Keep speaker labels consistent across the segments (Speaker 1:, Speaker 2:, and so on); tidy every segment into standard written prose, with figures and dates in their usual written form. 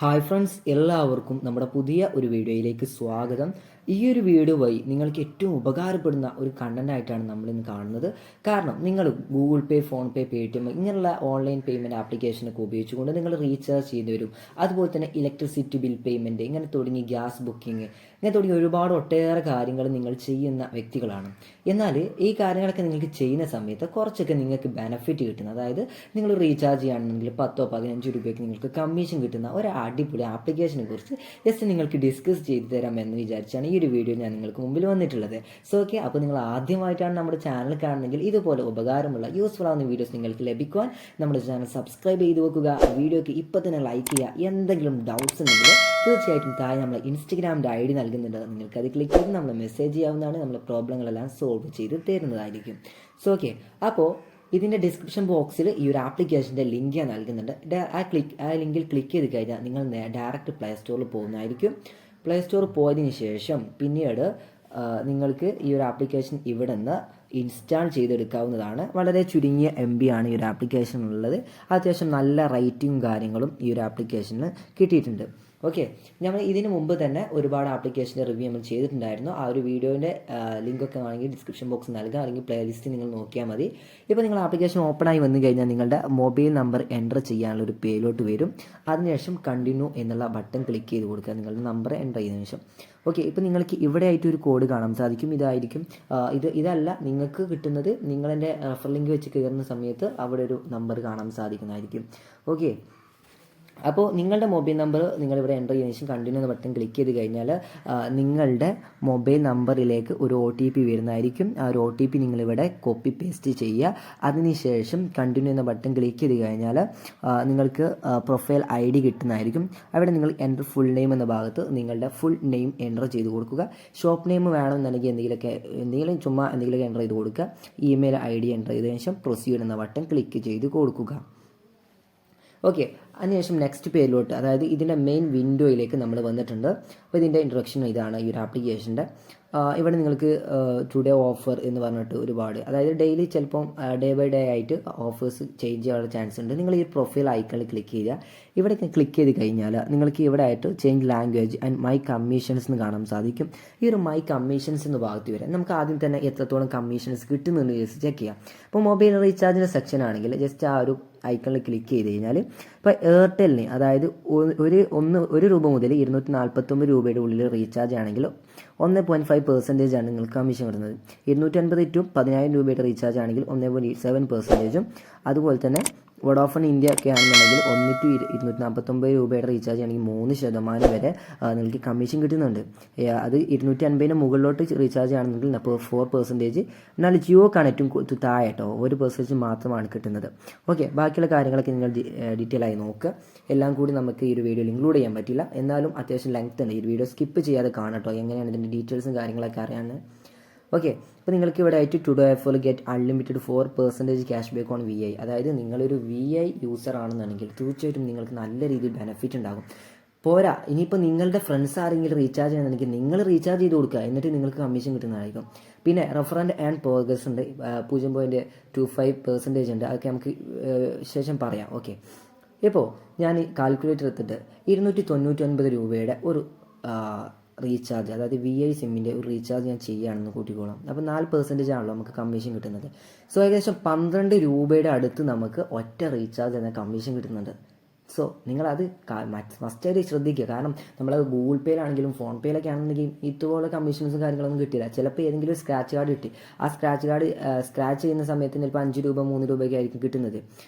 Speaker 1: Hi friends, എല്ലാവർക്കും നമ്മുടെ പുതിയ ഒരു വീഡിയോയിലേക്ക് സ്വാഗതം. ഈ ഒരു വീഡിയോ വഴി നിങ്ങൾക്ക് ഏറ്റവും ഉപകാരപ്പെടുന്ന ഒരു കണ്ടന്റ് ആയിട്ടാണ് നമ്മളിന്ന് കാണുന്നത്. കാരണം നിങ്ങൾ ഗൂഗിൾ പേ, ഫോൺ പേ, പേടിഎം ഇങ്ങനെയുള്ള ഓൺലൈൻ പേയ്മെൻറ്റ് ആപ്ലിക്കേഷനൊക്കെ ഉപയോഗിച്ചുകൊണ്ട് നിങ്ങൾ റീചാർജ് ചെയ്ത് വരും. അതുപോലെ തന്നെ ഇലക്ട്രിസിറ്റി ബിൽ പേയ്മെൻറ്റ് ഇങ്ങനെ തുടങ്ങി ഗ്യാസ് ബുക്കിംഗ് ഇങ്ങനെ തുടങ്ങി ഒരുപാട് ഒട്ടേറെ കാര്യങ്ങൾ നിങ്ങൾ ചെയ്യുന്ന വ്യക്തികളാണ്. എന്നാൽ ഈ കാര്യങ്ങളൊക്കെ നിങ്ങൾക്ക് ചെയ്യുന്ന സമയത്ത് കുറച്ചൊക്കെ നിങ്ങൾക്ക് ബെനിഫിറ്റ് കിട്ടുന്ന, അതായത് നിങ്ങൾ റീചാർജ് ചെയ്യുകയാണെങ്കിൽ 10-15 രൂപയ്ക്ക് നിങ്ങൾക്ക് കമ്മീഷൻ കിട്ടുന്ന ഒരു അടിപൊളി ആപ്ലിക്കേഷനെ കുറിച്ച് ജസ്റ്റ് നിങ്ങൾക്ക് ഡിസ്കസ് ചെയ്ത് തരാമെന്ന് വിചാരിച്ചാണ് ഈ ഒരു വീഡിയോ ഞാൻ നിങ്ങൾക്ക് മുമ്പിൽ വന്നിട്ടുള്ളത്. സോ ഓക്കെ, അപ്പോൾ നിങ്ങൾ ആദ്യമായിട്ടാണ് നമ്മുടെ ചാനൽ കാണുന്നതെങ്കിൽ ഇതുപോലെ ഉപകാരമുള്ള യൂസ്ഫുൾ ആവുന്ന വീഡിയോസ് നിങ്ങൾക്ക് ലഭിക്കുവാൻ നമ്മുടെ ചാനൽ സബ്സ്ക്രൈബ് ചെയ്ത് വെക്കുക. വീഡിയോക്ക് ഇപ്പോൾ തന്നെ ലൈക്ക് ചെയ്യുക. എന്തെങ്കിലും ഡൗട്ട്സ് ഉണ്ടെങ്കിൽ തീർച്ചയായിട്ടും താഴെ നമ്മൾ ഇൻസ്റ്റഗ്രാമിൻ്റെ ID നൽകുന്നുണ്ട്. നിങ്ങൾക്ക് അത് ക്ലിക്ക് ചെയ്ത് നമ്മൾ മെസ്സേജ് ചെയ്യാവുന്നതാണ്. നമ്മൾ പ്രോബ്ലങ്ങളെല്ലാം സോൾവ് ചെയ്ത് തരുന്നതായിരിക്കും. സോ ഓക്കെ, അപ്പോൾ ഇതിൻ്റെ ഡിസ്ക്രിപ്ഷൻ ബോക്സിൽ ഈ ഒരു ആപ്ലിക്കേഷൻ്റെ ലിങ്ക് ഞാൻ നൽകുന്നുണ്ട്. ആ ലിങ്കിൽ ക്ലിക്ക് ചെയ്ത് കഴിഞ്ഞാൽ നിങ്ങൾ ഡയറക്റ്റ് പ്ലേ സ്റ്റോറിൽ പോകുന്നതായിരിക്കും. പ്ലേ സ്റ്റോറിൽ പോയതിന് ശേഷം പിന്നീട് നിങ്ങൾക്ക് ഈ ഒരു ആപ്ലിക്കേഷൻ ഇവിടെ നിന്ന് ഇൻസ്റ്റാൾ ചെയ്തെടുക്കാവുന്നതാണ്. വളരെ ചുരുങ്ങിയ MB ആണ് ഈ ഒരു ആപ്ലിക്കേഷൻ ഉള്ളത്. അത്യാവശ്യം നല്ല റേറ്റിംഗും കാര്യങ്ങളും ഈ ഒരു ആപ്ലിക്കേഷന് കിട്ടിയിട്ടുണ്ട്. ഓക്കെ, നമ്മൾ ഇതിന് മുമ്പ് തന്നെ ഒരുപാട് ആപ്ലിക്കേഷൻ്റെ റിവ്യൂ നമ്മൾ ചെയ്തിട്ടുണ്ടായിരുന്നു. ആ ഒരു വീഡിയോൻ്റെ ലിങ്കൊക്കെ വേണമെങ്കിൽ ഡിസ്ക്രിപ്ഷൻ ബോക്സ് നൽകാം, അല്ലെങ്കിൽ പ്ലേലിസ്റ്റ് നിങ്ങൾ നോക്കിയാൽ മതി. ഇപ്പോൾ നിങ്ങൾ ആപ്ലിക്കേഷൻ ഓപ്പൺ ആയി വന്നു കഴിഞ്ഞാൽ നിങ്ങളുടെ മൊബൈൽ നമ്പർ എൻ്റർ ചെയ്യാനുള്ള ഒരു പേയിലോട്ട് വരും. അതിനുശേഷം കണ്ടിന്യൂ എന്നുള്ള ബട്ടൺ ക്ലിക്ക് ചെയ്ത് കൊടുക്കുക, നിങ്ങളുടെ നമ്പർ എൻ്റർ ചെയ്തതിനു ശേഷം. ഓക്കെ, ഇപ്പോൾ നിങ്ങൾക്ക് ഇവിടെ ആയിട്ട് ഒരു കോഡ് കാണാൻ സാധിക്കും. ഇതായിരിക്കും ഇതല്ല നിങ്ങൾക്ക് കിട്ടുന്നത്. നിങ്ങളെൻ്റെ റെഫർ ലിങ്ക് വെച്ച് കയറുന്ന സമയത്ത് അവിടെ ഒരു നമ്പർ കാണാൻ സാധിക്കുന്നതായിരിക്കും. ഓക്കെ, അപ്പോൾ നിങ്ങളുടെ മൊബൈൽ നമ്പർ നിങ്ങളിവിടെ എൻ്റർ ചെയ്തതിനു ശേഷം കണ്ടിന്യൂ എന്ന ബട്ടൺ ക്ലിക്ക് ചെയ്ത് കഴിഞ്ഞാൽ നിങ്ങളുടെ മൊബൈൽ നമ്പറിലേക്ക് ഒരു OTP വരുന്നതായിരിക്കും. ആ ഒരു OTP നിങ്ങളിവിടെ കോപ്പി പേസ്റ്റ് ചെയ്യുക. അതിനുശേഷം കണ്ടിന്യൂ എന്ന ബട്ടൺ ക്ലിക്ക് ചെയ്ത് കഴിഞ്ഞാൽ നിങ്ങൾക്ക് പ്രൊഫൈൽ ID കിട്ടുന്നതായിരിക്കും. അവിടെ നിങ്ങൾ എൻ്റർ ഫുൾ നെയിം എന്ന ഭാഗത്ത് നിങ്ങളുടെ ഫുൾ നെയിം എൻ്റർ ചെയ്ത് കൊടുക്കുക. ഷോപ്പ് നെയിം വേണമെന്നുണ്ടെങ്കിൽ എന്തെങ്കിലും ചുമ്മാ എന്തെങ്കിലുമൊക്കെ എൻ്റർ ചെയ്ത് കൊടുക്കുക. ഇമെയിൽ ID എൻ്റർ ചെയ്തതിനു ശേഷം പ്രൊസീഡ് എന്ന ബട്ടൺ ക്ലിക്ക് ചെയ്ത് കൊടുക്കുക. ഓക്കെ, അതിനുശേഷം നെക്സ്റ്റ് പേജിലോട്ട്, അതായത് ഇതിൻ്റെ മെയിൻ വിൻഡോയിലേക്ക് നമ്മൾ വന്നിട്ടുണ്ട്. അപ്പോൾ ഇതിൻ്റെ ഇൻട്രൊഡക്ഷൻ ഇതാണ് ഈ ഒരു ആപ്ലിക്കേഷൻ്റെ. ഇവിടെ നിങ്ങൾക്ക് ടുഡേ ഓഫർ എന്ന് പറഞ്ഞിട്ട് ഒരുപാട്, അതായത് ഡെയിലി ചിലപ്പം ഡേ ബൈ ഡേ ആയിട്ട് ഓഫേഴ്സ് ചേഞ്ച് ചെയ്യാനുള്ള ചാൻസ് ഉണ്ട്. നിങ്ങൾ ഈ പ്രൊഫൈൽ ഐക്കണിൽ ക്ലിക്ക് ചെയ്യുക. ഇവിടെ ക്ലിക്ക് ചെയ്ത് കഴിഞ്ഞാൽ നിങ്ങൾക്ക് ഇവിടെ ആയിട്ട് change language and my commissions എന്ന് കാണാൻ സാധിക്കും. ഈ ഒരു മൈ കമ്മീഷൻസ് എന്ന ഭാഗത്ത് വരാം. നമുക്ക് ആദ്യം തന്നെ എത്രത്തോളം കമ്മീഷൻസ് കിട്ടുന്നുണ്ട് ജസ്റ്റ് ചെക്ക് ചെയ്യാം. ഇപ്പോൾ മൊബൈൽ റീചാർജിൻ്റെ സെക്ഷൻ ആണെങ്കിൽ ജസ്റ്റ് ആ ഒരു ഐക്കണിൽ ക്ലിക്ക് ചെയ്ത് കഴിഞ്ഞാൽ ഇപ്പോൾ എയർടെലിന്, അതായത് ഒരു രൂപ മുതൽ 249 രൂപയുടെ ഉള്ളിൽ റീചാർജ് ആണെങ്കിൽ 1.5% ആണ് നിങ്ങൾക്ക് കമ്മീഷൻ വരുന്നത്. 250 to 10,000 രൂപയുടെ റീചാർജ് ആണെങ്കിൽ 1.7%. അതുപോലെ തന്നെ വോഡാഫോൺ ഇന്ത്യ ഒക്കെ ആണെന്നുണ്ടെങ്കിൽ 1 to 249 രൂപയുടെ റീചാർജ് ആണെങ്കിൽ 3% വരെ നിങ്ങൾക്ക് കമ്മീഷൻ കിട്ടുന്നുണ്ട്. അത് 250 മുകളിലോട്ട് റീചാർജ് ആണെന്നുണ്ടെങ്കിൽ 4%. എന്നാൽ ജിയോക്കാണ് ഏറ്റവും താഴെ കേട്ടോ, 1% മാത്രമാണ് കിട്ടുന്നത്. ഓക്കെ, ബാക്കിയുള്ള കാര്യങ്ങളൊക്കെ നിങ്ങൾ ഡീറ്റെയിൽ ആയി നോക്കുക. എല്ലാം കൂടി നമുക്ക് ഈ ഒരു വീഡിയോയിൽ ഇൻക്ലൂഡ് ചെയ്യാൻ പറ്റില്ല, എന്നാലും അത്യാവശ്യം ലെങ്ത് ഉണ്ട്. ഈ വീഡിയോ സ്കിപ്പ് ചെയ്യാതെ കാണട്ടോ, എങ്ങനെയാണ് ഇതിൻ്റെ ഡീറ്റെയിൽസും കാര്യങ്ങളൊക്കെ അറിയാൻ. ഓക്കെ, അപ്പോൾ നിങ്ങൾക്ക് ഇവിടെ ആയിട്ട് today offer get unlimited 4% cash back on VI. അതായത് നിങ്ങളൊരു VI യൂസർ ആണെന്നുണ്ടെങ്കിൽ തീർച്ചയായിട്ടും നിങ്ങൾക്ക് നല്ല രീതിയിൽ ബെനിഫിറ്റ് ഉണ്ടാകും. പോരാ, ഇനിയിപ്പോൾ നിങ്ങളുടെ ഫ്രണ്ട്സ് ആരെങ്കിലും റീചാർജ് ചെയ്യുന്നുണ്ടെങ്കിൽ നിങ്ങൾ റീചാർജ് ചെയ്ത് കൊടുക്കുക, എന്നിട്ട് നിങ്ങൾക്ക് കമ്മീഷൻ കിട്ടുന്നതായിരിക്കും. പിന്നെ റെഫറൻഡ് ആൻഡ് പ്രോഗ്രസ് ഉണ്ട്, 0.25% ഉണ്ട്. അതൊക്കെ നമുക്ക് ശേഷം പറയാം. ഓക്കെ, ഇപ്പോൾ ഞാൻ കാൽക്കുലേറ്റർ എടുത്തിട്ട് 299 രൂപയുടെ ഒരു റീചാർജ്, അതായത് VI സിമ്മിൻ്റെ ഒരു റീചാർജ് ഞാൻ ചെയ്യുകയാണെന്ന് കൂട്ടിക്കോളാം. അപ്പോൾ 4% ആണല്ലോ നമുക്ക് കമ്മീഷൻ കിട്ടുന്നത്. സോ ഏകദേശം 12 രൂപയുടെ അടുത്ത് നമുക്ക് ഒറ്റ റീചാർജ് എന്ന കമ്മീഷൻ കിട്ടുന്നുണ്ട്. സോ നിങ്ങളത് മസ്റ്റായിട്ട് ശ്രദ്ധിക്കുക. കാരണം നമ്മളത് ഗൂഗിൾ പേയിലാണെങ്കിലും ഫോൺ പേയിലൊക്കെ ആണെന്നുണ്ടെങ്കിൽ ഇതുപോലെ കമ്മീഷൻസും കാര്യങ്ങളൊന്നും കിട്ടില്ല. ചിലപ്പോൾ ഏതെങ്കിലും ഒരു സ്ക്രാച്ച് കാർഡ് കിട്ടി, ആ സ്ക്രാച്ച് ചെയ്യുന്ന സമയത്ത് ചിലപ്പോൾ 5 രൂപ 3 രൂപയൊക്കെ ആയിരിക്കും കിട്ടുന്നത്.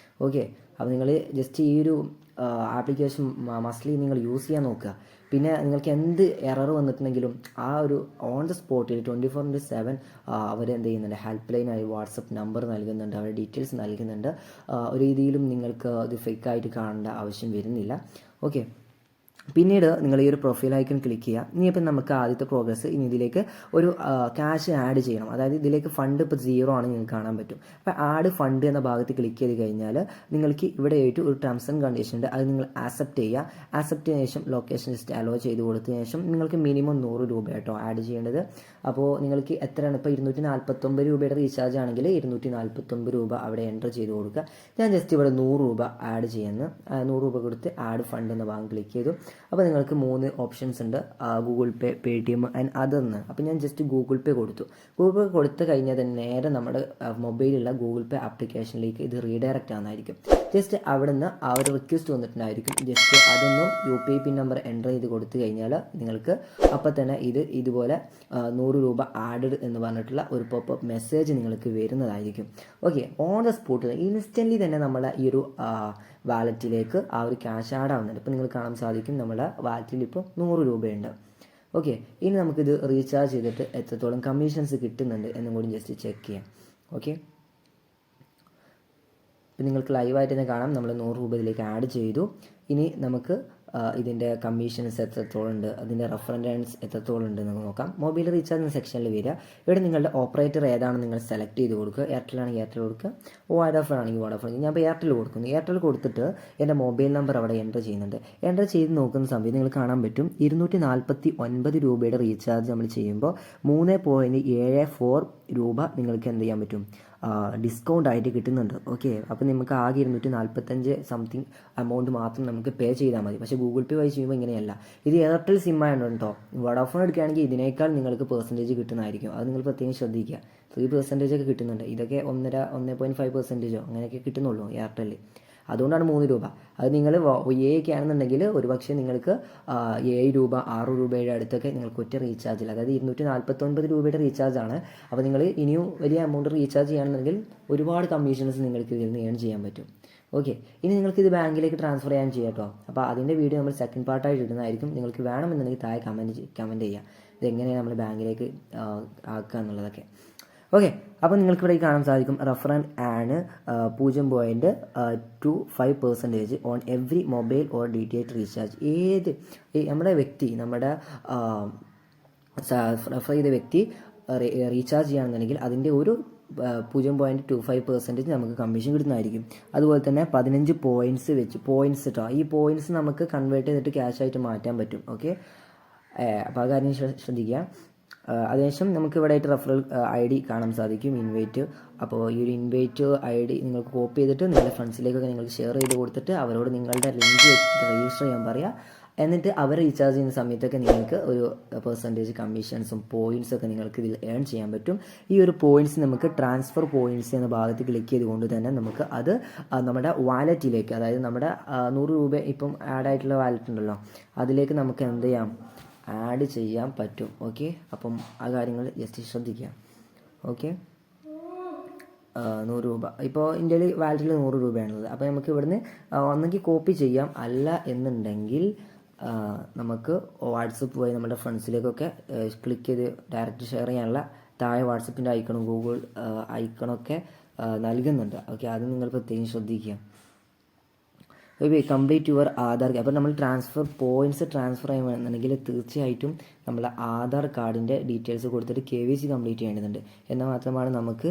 Speaker 1: ഓക്കെ, അപ്പോൾ നിങ്ങൾ ജസ്റ്റ് ഈ ഒരു ആപ്ലിക്കേഷൻ മസ്റ്റ്ലി നിങ്ങൾ യൂസ് ചെയ്യാൻ നോക്കുക. പിന്നെ നിങ്ങൾക്ക് എന്ത് എറർ വന്നിട്ടുണ്ടെങ്കിലും ആ ഒരു ഓൺ ദ സ്പോട്ടിൽ 24/7 അവർ എന്ത് ചെയ്യുന്നുണ്ട്, ഹെൽപ്പ് ലൈനായി വാട്സപ്പ് നമ്പർ നൽകുന്നുണ്ട്, അവരുടെ ഡീറ്റെയിൽസ് നൽകുന്നുണ്ട്. ഒരു രീതിയിലും നിങ്ങൾക്ക് അത് ഫേക്കായിട്ട് കാണേണ്ട ആവശ്യം വരുന്നില്ല. ഓക്കെ, പിന്നീട് നിങ്ങൾ ഈ ഒരു പ്രൊഫൈൽ ഐക്കൺ ക്ലിക്ക് ചെയ്യുക. ഇനിയിപ്പോൾ നമുക്ക് ആദ്യത്തെ പ്രോഗ്രസ് ഇനി ഇതിലേക്ക് ഒരു ക്യാഷ് ആഡ് ചെയ്യണം. അതായത് ഇതിലേക്ക് ഫണ്ട് ഇപ്പോൾ 0 ആണ് നിങ്ങൾക്ക് കാണാൻ പറ്റും. അപ്പോൾ ആഡ് ഫണ്ട് എന്ന ഭാഗത്ത് ക്ലിക്ക് ചെയ്ത് കഴിഞ്ഞാൽ നിങ്ങൾക്ക് ഇവിടെ ആയിട്ട് ഒരു ടേംസ് ആൻഡ് കണ്ടീഷൻ ഉണ്ട്. അത് നിങ്ങൾ ആക്സെപ്റ്റ് ചെയ്യുക. ആക്സെപ്റ്റ് ചെയ്തതിനു ശേഷം ലൊക്കേഷൻ ജസ്റ്റ് അലോ ചെയ്ത് കൊടുത്തതിന് ശേഷം നിങ്ങൾക്ക് മിനിമം 100 രൂപ കേട്ടോ ആഡ് ചെയ്യേണ്ടത്. അപ്പോൾ നിങ്ങൾക്ക് എത്രയാണ് ഇപ്പോൾ 249 രൂപയുടെ റീചാർജ് ആണെങ്കിൽ 249 രൂപ അവിടെ എൻ്റർ ചെയ്ത് കൊടുക്കുക. ഞാൻ ജസ്റ്റ് ഇവിടെ 100 രൂപ ആഡ് ചെയ്യുന്നു. 100 രൂപ കൊടുത്ത് ആഡ് ഫണ്ട് എന്ന ഭാഗം ക്ലിക്ക് ചെയ്തു. അപ്പോൾ നിങ്ങൾക്ക് 3 ഓപ്ഷൻസ് ഉണ്ട്, ഗൂഗിൾ പേ, പേടിഎം ആൻഡ് അതർന്ന്. അപ്പോൾ ഞാൻ ജസ്റ്റ് ഗൂഗിൾ പേ കൊടുത്തു. ഗൂഗിൾ പേ കൊടുത്തു കഴിഞ്ഞാൽ തന്നെ നേരെ നമ്മുടെ മൊബൈലിലുള്ള ഗൂഗിൾ പേ ആപ്ലിക്കേഷനിലേക്ക് ഇത് റീഡയറക്റ്റ് ആകുന്നതായിരിക്കും. ജസ്റ്റ് അവിടെ നിന്ന് ആ ഒരു റിക്വസ്റ്റ് വന്നിട്ടുണ്ടായിരിക്കും. ജസ്റ്റ് അതൊന്നും UPI പിൻ നമ്പർ എൻ്റർ ചെയ്ത് കൊടുത്തു കഴിഞ്ഞാൽ നിങ്ങൾക്ക് അപ്പോൾ തന്നെ ഇതുപോലെ 100 രൂപ ആഡഡ് എന്ന് പറഞ്ഞിട്ടുള്ള ഒരു പോപ്പ് മെസ്സേജ് നിങ്ങൾക്ക് വരുന്നതായിരിക്കും. ഓക്കെ, ഓൺ ദ സ്പോട്ടിൽ ഇൻസ്റ്റൻ്റ്ലി തന്നെ നമ്മളെ ഈ ഒരു വാലറ്റിലേക്ക് ആ ഒരു ക്യാഷ് ആഡ് ആവുന്നുണ്ട്. ഇപ്പോൾ നിങ്ങൾ കാണാൻ സാധിക്കും നമ്മുടെ വാലറ്റിൽ ഇപ്പോൾ 100 രൂപയുണ്ട്. ഓക്കെ, ഇനി നമുക്കിത് റീചാർജ് ചെയ്തിട്ട് എത്രത്തോളം കമ്മീഷൻസ് കിട്ടുന്നുണ്ട് എന്നും കൂടി ജസ്റ്റ് ചെക്ക് ചെയ്യാം. ഓക്കെ, ഇപ്പം നിങ്ങൾക്ക് ലൈവായിട്ട് തന്നെ കാണാം നമ്മൾ 100 രൂപ ഇതിലേക്ക് ആഡ് ചെയ്തു. ഇനി നമുക്ക് ഇതിൻ്റെ കമ്മീഷൻസ് എത്രത്തോളം ഉണ്ട്, അതിൻ്റെ റെഫറൻസ് എത്രത്തോളം ഉണ്ട് എന്ന് നോക്കാം. മൊബൈൽ റീചാർജ് എന്ന സെക്ഷനിൽ വരിക. ഇവിടെ നിങ്ങളുടെ ഓപ്പറേറ്റർ ഏതാണെന്ന് നിങ്ങൾ സെലക്ട് ചെയ്ത് കൊടുക്കുക. എയർടെൽ ആണെങ്കിൽ എയർടെൽ കൊടുക്കുക, വോഡാഫോൺ ആണെങ്കിൽ വോഡാഫോൺ. ഞാൻ ഇപ്പോൾ എയർടെൽ കൊടുക്കുന്നു. എയർടെൽ കൊടുത്തിട്ട് എൻ്റെ മൊബൈൽ നമ്പർ അവിടെ എൻ്റർ ചെയ്യുന്നുണ്ട്. എൻ്റർ ചെയ്ത് നോക്കുന്ന സമയത്ത് നിങ്ങൾ കാണാൻ പറ്റും 249 രൂപയുടെ റീചാർജ് നമ്മൾ ചെയ്യുമ്പോൾ 3.74 രൂപ നിങ്ങൾക്ക് എന്ത് ചെയ്യാൻ പറ്റും, ഡിസ്കൗണ്ട് ആയിട്ട് കിട്ടുന്നുണ്ട്. ഓക്കെ, അപ്പോൾ നമുക്ക് ആകെ 245 സംതിങ് എമൗണ്ട് മാത്രം നമുക്ക് പേ ചെയ്താൽ മതി. പക്ഷേ ഗൂഗിൾ പേ വഴി ചെയ്യുമ്പോൾ ഇങ്ങനെയല്ല. ഇത് എയർടെൽ സിം ആയതുകൊണ്ട് കേട്ടോ. വോഡാഫോൺ എടുക്കുകയാണെങ്കിൽ ഇതിനേക്കാൾ നിങ്ങൾക്ക് പെർസെൻറ്റേജ് കിട്ടുന്നതായിരിക്കും. അത് നിങ്ങൾ പ്രത്യേകം ശ്രദ്ധിക്കുക. 3% ഒക്കെ കിട്ടുന്നുണ്ട്. ഇതൊക്കെ 1.5% അങ്ങനെയൊക്കെ കിട്ടുന്നുള്ളൂ എയർടെൽ. അതുകൊണ്ടാണ് 3 രൂപ. അത് നിങ്ങൾ ഒക്കെ ആണെന്നുണ്ടെങ്കിൽ ഒരു പക്ഷേ നിങ്ങൾക്ക് 7 രൂപ 6 രൂപയുടെ അടുത്തൊക്കെ നിങ്ങൾക്ക് ഒറ്റ റീചാർജിൽ, അതായത് 249 രൂപയുടെ റീചാർജാണ്. അപ്പോൾ നിങ്ങൾ ഇനിയും വലിയ എമൗണ്ട് റീചാർജ് ചെയ്യുകയാണെന്നുണ്ടെങ്കിൽ ഒരുപാട് കമ്മീഷൻസ് നിങ്ങൾക്ക് ഇതിൽ നിന്ന് ഏൺ ചെയ്യാൻ പറ്റും. ഓക്കെ, ഇനി നിങ്ങൾക്ക് ഇത് ബാങ്കിലേക്ക് ട്രാൻസ്ഫർ ചെയ്യാൻ ചെയ്യാം കേട്ടോ. അപ്പോൾ അതിൻ്റെ വീഡിയോ നമ്മൾ സെക്കൻഡ് പാർട്ടായിട്ട് ഇടുന്നതായിരിക്കും. നിങ്ങൾക്ക് വേണമെന്നുണ്ടെങ്കിൽ താഴെ കമൻറ്റ് ചെയ്യുക ഇതെങ്ങനെയാണ് നമ്മൾ ബാങ്കിലേക്ക് ആക്കുക എന്നുള്ളതൊക്കെ. ഓക്കെ, അപ്പോൾ നിങ്ങൾക്ക് ഇവിടെ കാണാൻ സാധിക്കും റെഫറൻ ആണ് 0.25% on every mobile or DTH recharge. നമ്മുടെ റെഫർ ചെയ്ത വ്യക്തി റീചാർജ് ചെയ്യുകയാണെന്നുണ്ടെങ്കിൽ അതിൻ്റെ ഒരു 0.25% നമുക്ക് കമ്മീഷൻ കിട്ടുന്നതായിരിക്കും. അതുപോലെ തന്നെ 15 പോയിൻറ്റ്സ് കേട്ടോ. ഈ പോയിൻറ്റ്സ് നമുക്ക് കൺവേർട്ട് ചെയ്തിട്ട് ക്യാഷ് ആയിട്ട് മാറ്റാൻ പറ്റും. ഓക്കെ, അപ്പോൾ ആ കാര്യം ശ്രദ്ധിക്കുക. അതിനുശേഷം നമുക്ക് ഇവിടെ ആയിട്ട് റെഫറൽ ID കാണാൻ സാധിക്കും, ഇൻവൈറ്റ്. അപ്പോൾ ഈ ഒരു ഇൻവൈറ്റ് ID നിങ്ങൾക്ക് കോപ്പി ചെയ്തിട്ട് നിങ്ങളുടെ ഫ്രണ്ട്സിലേക്കൊക്കെ നിങ്ങൾക്ക് ഷെയർ ചെയ്ത് കൊടുത്തിട്ട് അവരോട് നിങ്ങളുടെ ലിങ്ക് വെച്ചിട്ട് രജിസ്റ്റർ ചെയ്യാൻ പറയുക. എന്നിട്ട് അവർ റീചാർജ് ചെയ്യുന്ന സമയത്തൊക്കെ നിങ്ങൾക്ക് ഒരു പെർസെൻറ്റേജ് കമ്മീഷൻസും പോയിൻറ്റ്സൊക്കെ നിങ്ങൾക്ക് ഇതിൽ ഏൺ ചെയ്യാൻ പറ്റും. ഈ ഒരു പോയിൻറ്റ്സ് നമുക്ക് ട്രാൻസ്ഫർ പോയിൻറ്റ്സ് എന്ന ഭാഗത്ത് ക്ലിക്ക് ചെയ്തുകൊണ്ട് തന്നെ നമുക്ക് അത് നമ്മുടെ വാലറ്റിലേക്ക്, അതായത് നമ്മുടെ 100 രൂപ ഇപ്പം ആഡ് ആയിട്ടുള്ള വാലറ്റ് ഉണ്ടല്ലോ, അതിലേക്ക് നമുക്ക് എന്ത് ചെയ്യാം, ആഡ് ചെയ്യാൻ പറ്റും. ഓക്കെ, അപ്പം ആ കാര്യങ്ങൾ ജസ്റ്റ് ശ്രദ്ധിക്കുക. ഓക്കെ, 100 രൂപ ഇപ്പോൾ ഇന്ത്യയിൽ വാലറ്റിൽ 100 രൂപയാണുള്ളത്. അപ്പോൾ നമുക്ക് ഇവിടുന്ന് ഒന്നെങ്കിൽ കോപ്പി ചെയ്യാം, അല്ല എന്നുണ്ടെങ്കിൽ നമുക്ക് വാട്സപ്പ് വഴി നമ്മുടെ ഫ്രണ്ട്സിലേക്കൊക്കെ ക്ലിക്ക് ചെയ്ത് ഡയറക്റ്റ് ഷെയർ ചെയ്യാനുള്ള താഴെ വാട്സപ്പിൻ്റെ ഐക്കണും ഗൂഗിൾ ഐക്കണൊക്കെ നൽകുന്നുണ്ട്. ഓക്കെ, അത് നിങ്ങൾ പ്രത്യേകം ശ്രദ്ധിക്കുക. Complete your Aadhaar. അപ്പോൾ നമ്മൾ പോയിൻറ്റ്സ് ട്രാൻസ്ഫർ ചെയ്യുകയാണെന്നുണ്ടെങ്കിൽ തീർച്ചയായിട്ടും നമ്മൾ ആധാർ കാർഡിൻ്റെ ഡീറ്റെയിൽസ് കൊടുത്തിട്ട് KYC കംപ്ലീറ്റ് ചെയ്യേണ്ടതുണ്ട്. എന്നാൽ മാത്രമാണ് നമുക്ക്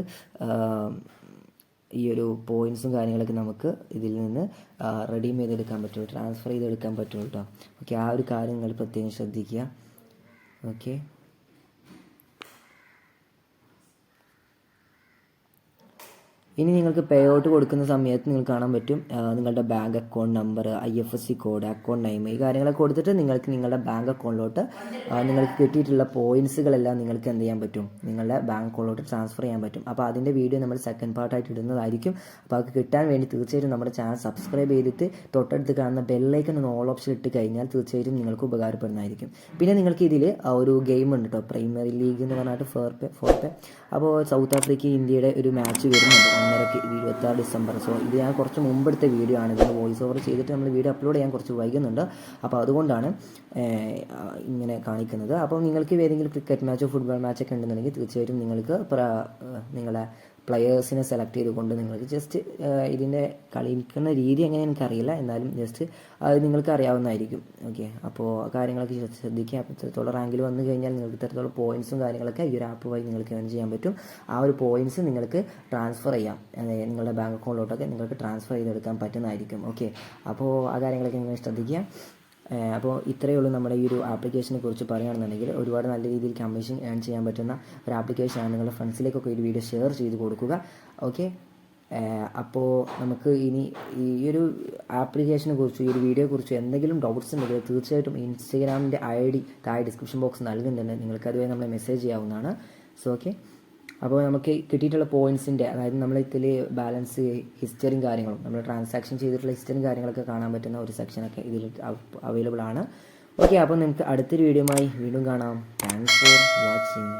Speaker 1: ഈ ഒരു പോയിൻറ്റ്സും കാര്യങ്ങളൊക്കെ നമുക്ക് ഇതിൽ നിന്ന് റെഡീം ചെയ്തെടുക്കാൻ പറ്റുള്ളൂ, ട്രാൻസ്ഫർ ചെയ്തെടുക്കാൻ പറ്റുള്ളൂ കേട്ടോ. ഓക്കെ, ആ ഒരു കാര്യം നിങ്ങൾ പ്രത്യേകം ശ്രദ്ധിക്കുക. ഓക്കെ, ഇനി നിങ്ങൾക്ക് പേ ഔട്ട് കൊടുക്കുന്ന സമയത്ത് നിങ്ങൾക്ക് കാണാൻ പറ്റും നിങ്ങളുടെ bank account number, IFSC code, account name, ഈ കാര്യങ്ങളൊക്കെ കൊടുത്തിട്ട് നിങ്ങൾക്ക് നിങ്ങളുടെ ബാങ്ക് അക്കൗണ്ടിലോട്ട് നിങ്ങൾക്ക് കിട്ടിയിട്ടുള്ള പോയിൻറ്റ്സുകളെല്ലാം നിങ്ങൾക്ക് എന്ത് ചെയ്യാൻ പറ്റും, നിങ്ങളുടെ ബാങ്ക് അക്കൗണ്ടിലോട്ട് ട്രാൻസ്ഫർ ചെയ്യാൻ പറ്റും. അപ്പോൾ അതിൻ്റെ വീഡിയോ നമ്മൾ സെക്കൻഡ് പാർട്ടായിട്ട് ഇടുന്നതായിരിക്കും. അപ്പോൾ അത് കിട്ടാൻ വേണ്ടി തീർച്ചയായിട്ടും നമ്മുടെ ചാനൽ സബ്സ്ക്രൈബ് ചെയ്തിട്ട് തൊട്ടടുത്ത് കാണുന്ന ബെല്ലൈക്കൺ ഒന്ന് ഓൾ ഓപ്ഷൻ ഇട്ട് കഴിഞ്ഞാൽ തീർച്ചയായിട്ടും നിങ്ങൾക്ക് ഉപകാരപ്പെടുന്നതായിരിക്കും. പിന്നെ നിങ്ങൾക്ക് ഇതിൽ ഒരു ഗെയിം ഉണ്ട് കേട്ടോ, പ്രീമിയർ ലീഗ് എന്ന് പറഞ്ഞിട്ട് 4 പേ. അപ്പോൾ സൗത്ത് ആഫ്രിക്ക ഇന്ത്യയുടെ ഒരു മാച്ച് വരുന്നുണ്ട് 26 ഡിസംബർ. സോ ഇത് ഞാൻ കുറച്ച് മുമ്പെടുത്ത വീഡിയോ ആണ്. ഇതിന് വോയിസ് ഓവർ ചെയ്തിട്ട് നമ്മൾ വീഡിയോ അപ്ലോഡ് ചെയ്യാൻ കുറച്ച് വൈകുന്നുണ്ട്. അപ്പോൾ അതുകൊണ്ടാണ് ഇങ്ങനെ കാണിക്കുന്നത്. അപ്പോൾ നിങ്ങൾക്ക് ഏതെങ്കിലും ക്രിക്കറ്റ് മാച്ചോ ഫുട്ബോൾ മാച്ചൊക്കെ ഉണ്ടെന്നുണ്ടെങ്കിൽ തീർച്ചയായിട്ടും നിങ്ങൾക്ക് നിങ്ങളെ പ്ലെയേഴ്സിനെ സെലക്ട് ചെയ്തുകൊണ്ട് നിങ്ങൾക്ക് ജസ്റ്റ് ഇതിൻ്റെ കളിക്കുന്ന രീതി എങ്ങനെ എനിക്കറിയില്ല, എന്നാലും ജസ്റ്റ് അത് നിങ്ങൾക്ക് അറിയാവുന്നതായിരിക്കും. ഓക്കെ, അപ്പോൾ കാര്യങ്ങളൊക്കെ ശ്രദ്ധിക്കുക. അപ്പോൾ ഇത്രത്തോളം റാങ്കിൽ വന്നു കഴിഞ്ഞാൽ നിങ്ങൾക്ക് ഇത്രത്തോളം പോയിൻറ്റ്സും കാര്യങ്ങളൊക്കെ ഈ ഒരു ആപ്പ് വഴി നിങ്ങൾക്ക് ഏൺ ചെയ്യാൻ പറ്റും. ആ ഒരു പോയിൻറ്റ്സ് നിങ്ങൾക്ക് ട്രാൻസ്ഫർ ചെയ്യാം, നിങ്ങളുടെ ബാങ്ക് അക്കൗണ്ടിലോട്ടൊക്കെ നിങ്ങൾക്ക് ട്രാൻസ്ഫർ ചെയ്തെടുക്കാൻ പറ്റുന്നതായിരിക്കും. ഓക്കെ, അപ്പോൾ ആ കാര്യങ്ങളൊക്കെ നിങ്ങൾ ശ്രദ്ധിക്കുക. അപ്പോൾ ഇത്രയേ ഉള്ളൂ നമ്മുടെ ഈ ഒരു ആപ്ലിക്കേഷനെ കുറിച്ച് പറയുകയാണെന്നുണ്ടെങ്കിൽ. ഒരുപാട് നല്ല രീതിയിൽ കമ്മീഷൻ ഏൺ ചെയ്യാൻ പറ്റുന്ന ഒരു ആപ്ലിക്കേഷനാണ്. നിങ്ങളുടെ ഫ്രണ്ട്സിലേക്കൊക്കെ ഒരു വീഡിയോ ഷെയർ ചെയ്ത് കൊടുക്കുക. ഓക്കെ, അപ്പോൾ നമുക്ക് ഇനി ഈ ഒരു ആപ്ലിക്കേഷനെ കുറിച്ചും ഈ ഒരു വീഡിയോയെക്കുറിച്ചും എന്തെങ്കിലും ഡൗട്ട്സ് ഉണ്ടെങ്കിൽ തീർച്ചയായിട്ടും ഇൻസ്റ്റഗ്രാമിൻ്റെ ID താഴെ ഡിസ്ക്രിപ്ഷൻ ബോക്സ് നൽകുന്നുണ്ട്, നിങ്ങൾക്ക് അതുവരെ നമ്മളെ മെസ്സേജ് ചെയ്യാവുന്നതാണ്. സോ ഓക്കെ, അപ്പോൾ നമുക്ക് കിട്ടിയിട്ടുള്ള പോയിൻറ്റ്സിൻ്റെ, അതായത് നമ്മളിതിൽ ബാലൻസ് ഹിസ്റ്ററിയും കാര്യങ്ങളും നമ്മൾ ട്രാൻസാക്ഷൻ ചെയ്തിട്ടുള്ള ഹിസ്റ്ററിയും കാര്യങ്ങളൊക്കെ കാണാൻ പറ്റുന്ന ഒരു സെക്ഷനൊക്കെ ഇതിൽ അവൈലബിൾ ആണ്. ഓക്കെ, അപ്പോൾ നമുക്ക് അടുത്തൊരു വീഡിയോയുമായി വീണ്ടും കാണാം. Thanks for watching.